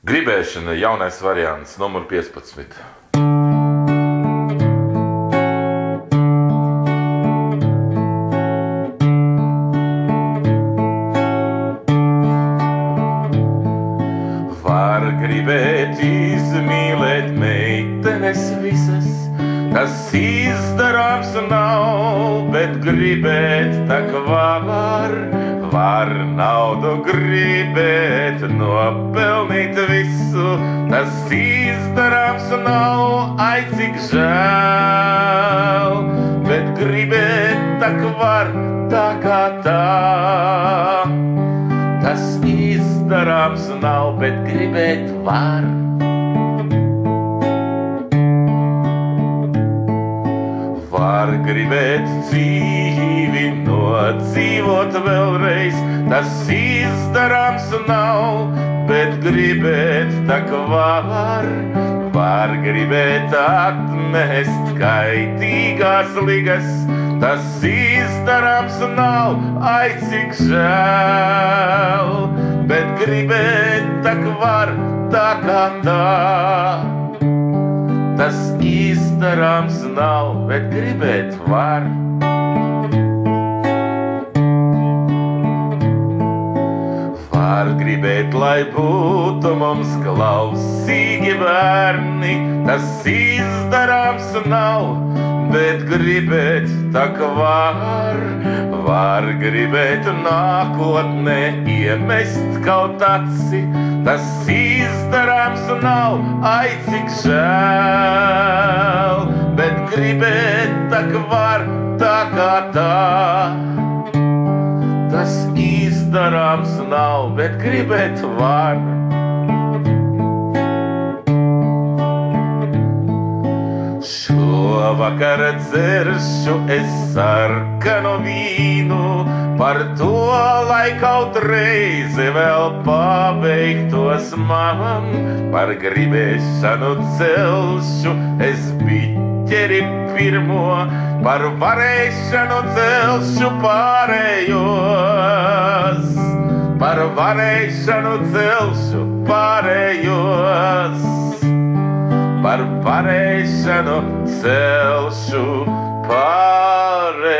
Gribēšana, jaunais variants, numur 15. Var gribēt izmīlēt meitenes visas, tas izdarāms nav, bet gribēt tak var. Var naudu gribēt, nopelnīt visu, tas izdarāms nav, ai cik žēl. Bet gribēt tak var, tā kā tā. Tas izdarāms nav, bet gribēt var. Var gribēt dzīvi nodzīvot vēlreiz, tas izdarāms nav, bet gribēt tak var. Var gribēt atmest kaitīgās ligas, tas izdarāms nav, ai cik žēl. Bet gribēt tak var, tā kā tā. Tas izdarāms nav, bet gribēt var. Var gribēt, lai būtu mums klausīgi bērni, tas izdarāms nav, bet gribēt tak var. Var gribēt nākotnē iemest kaut aci, tas izdarāms nav, ai cik žēl. Bet gribēt tak var, tā kā tā. Tas izdarāms nav, bet gribēt var. Šovakar dzeršu es sarkanu vīnu, par to, lai kaut reizi vēl pabeigtos man. Par gribēšanu celšu es biķeri pirmo, par varēšanu celšu pārējos. Par varēšanu celšu pārējos. Par varēšanu celšu pārējos.